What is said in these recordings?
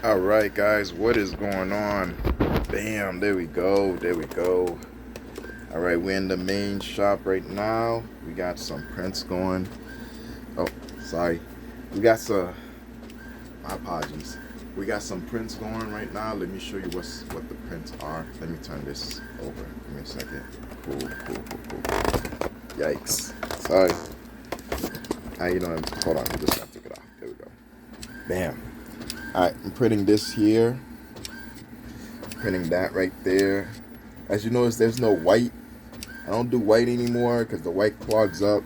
All right, guys, what is going on? Bam, there we go. There we go. All right, we're in the main shop right now. We got some prints going. Oh, sorry. We got some, my apologies. We got some prints going right now. Let me show you what the prints are. Let me turn this over. Give me a second. Cool. Yikes. Sorry. You know, hold on. We just got to take it off. There we go. Bam. Alright, I'm printing this here, printing that right there. As you notice, there's no white. I don't do white anymore because the white clogs up,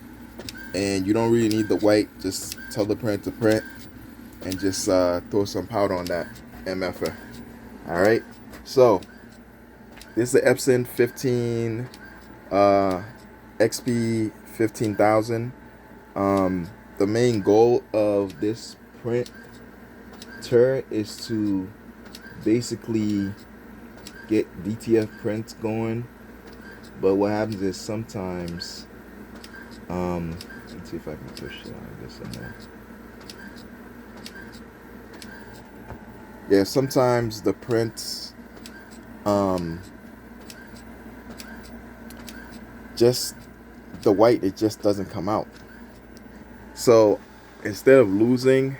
and you don't really need the white. Just tell the print to print and just throw some powder on that MFer. Alright, so this is the Epson XP-15000. The main goal of this print is to basically get DTF prints going, but what happens is sometimes let's see if I can push this in there. Yeah, sometimes the prints just the white, it just doesn't come out. So instead of losing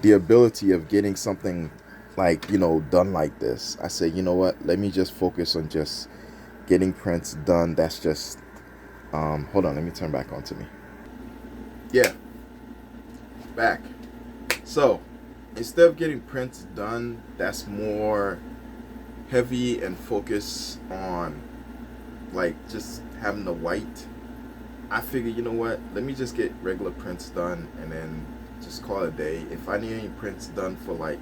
the ability of getting something like, done like this, I said, you know what, let me just focus on just getting prints done. That's just hold on, let me turn back on to me. Yeah, back. So instead of getting prints done that's more heavy and focus on like just having the white, I figured, you know what, let me just get regular prints done and then just call it a day. If I need any prints done for like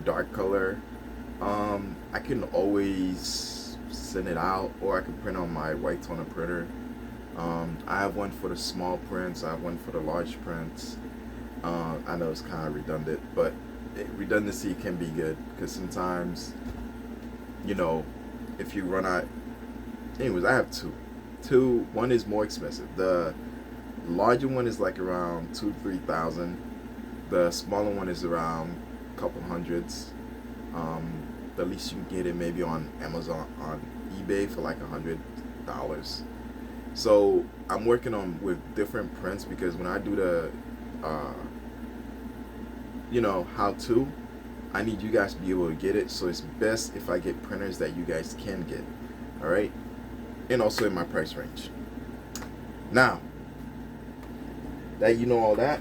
dark color, I can always send it out, or I can print on my white toner printer. I have one for the small prints, I have one for the large prints. I know it's kind of redundant, but redundancy can be good because sometimes, if you run out. Anyways, I have two. One is more expensive. The larger one is like around 2,000-3,000. The smaller one is around a couple hundreds. The least you can get it maybe on Amazon, on eBay for like $100. So I'm working on with different prints because when I do the how to, I need you guys to be able to get it. So it's best if I get printers that you guys can get. All right, and also in my price range. Now that you know all that,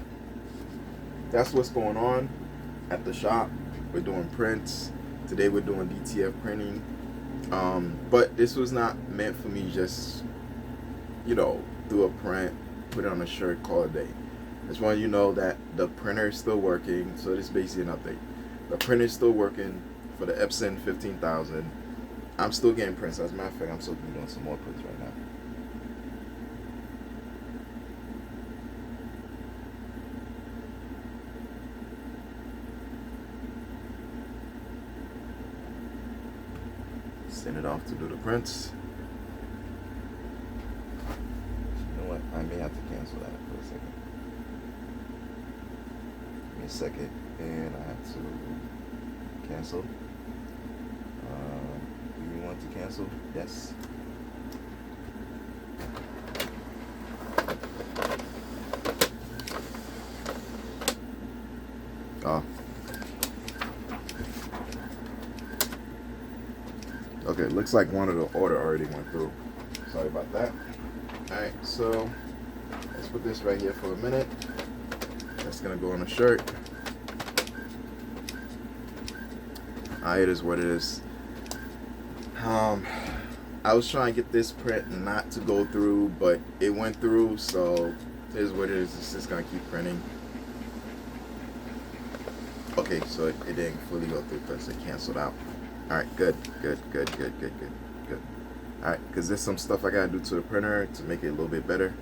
that's what's going on at the shop. We're doing prints. Today we're doing DTF printing. But this was not meant for me just, do a print, put it on a shirt, call it a day. I just want you to know that the printer is still working. So this is basically an update. The printer is still working for the Epson 15000. I'm still getting prints. As a matter of fact, I'm still doing some more prints right now. Send it off to do the prints. You know what? I may have to cancel that for a second. Give me a second, and I have to cancel. Do you want to cancel? Yes. Oh. Okay, looks like one of the order already went through. Sorry about that. Alright, so let's put this right here for a minute. That's gonna go on a shirt. It is what it is. I was trying to get this print not to go through, but it went through, so it is what it is. It's just gonna keep printing. Okay, so it didn't fully go through because it canceled out. Alright, good. Alright, because there's some stuff I gotta do to the printer to make it a little bit better.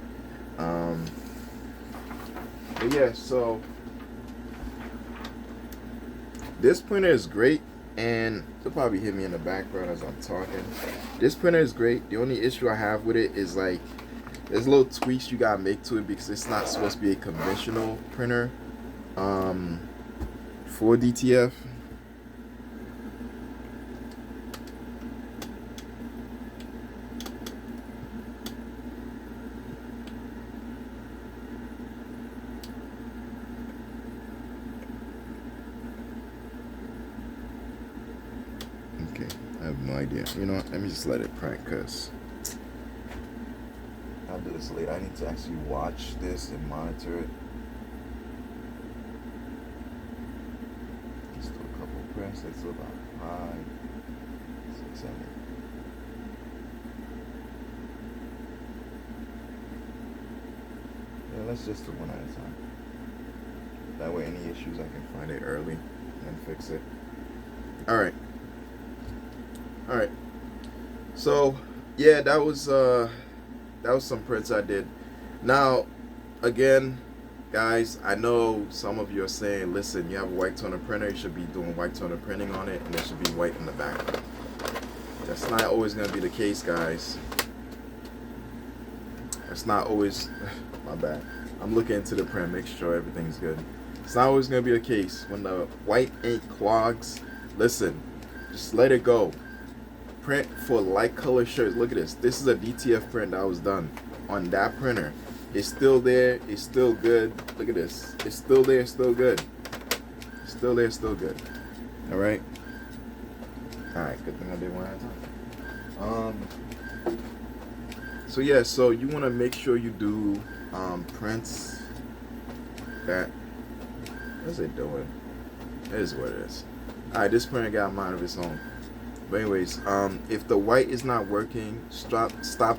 But yeah, so this printer is great, and you'll probably hear me in the background as I'm talking. This printer is great. The only issue I have with it is like there's little tweaks you gotta make to it because it's not supposed to be a conventional printer. for DTF. Okay, I have no idea. You know what? Let me just let it print, because I'll do this later. I need to actually watch this and monitor it. Just do a couple prints. Let's do about 5, 6, 7. Yeah, let's just do one at a time. That way, any issues, I can find it early and fix it. All right. All right. So, yeah, that was some prints I did. Now, again, guys, I know some of you are saying, listen, you have a white toner printer, you should be doing white toner printing on it, and it should be white in the background. That's not always going to be the case, guys. That's not always, my bad. I'm looking into the print, make sure everything's good. It's not always going to be the case. When the white ink clogs, listen, just let it go. Print for light color shirts. Look at this. This is a DTF print that was done on that printer. It's still there. It's still good. Look at this. It's still there. Still good. Still there. Still good. All right. All right. Good thing I did one at a time. So yeah. So you want to make sure you do prints that. What's it doing? It is what it is. All right. This printer got a mind of its own. But anyways, if the white is not working, stop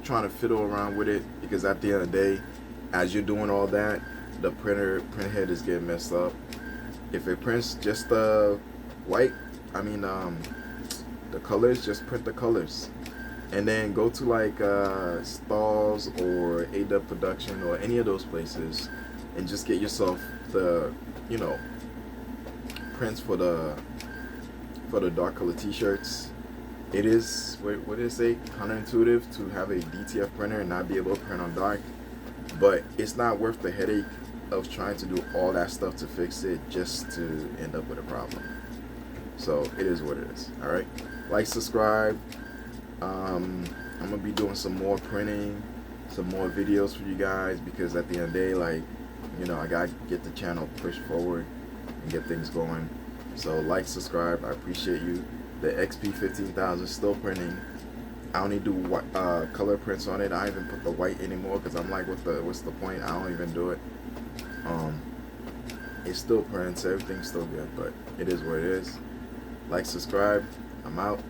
trying to fiddle around with it, because at the end of the day, as you're doing all that, the print head is getting messed up. If it prints just the white, the colors, just print the colors, and then go to like Stalls or AW Production or any of those places, and just get yourself the prints for the dark color t-shirts. It is, what did it say, counterintuitive to have a DTF printer and not be able to print on dark, but it's not worth the headache of trying to do all that stuff to fix it just to end up with a problem. So it is what it is. All right, like, subscribe. I'm gonna be doing some more printing, some more videos for you guys, because at the end of the day, like, I gotta get the channel pushed forward and get things going. So like, subscribe, I appreciate you. The XP-15000 still printing. I only do color prints on it. I don't even put the white anymore, because I'm like, what's the point? I don't even do it. It still prints, everything's still good, but it is what it is. Like, subscribe. I'm out.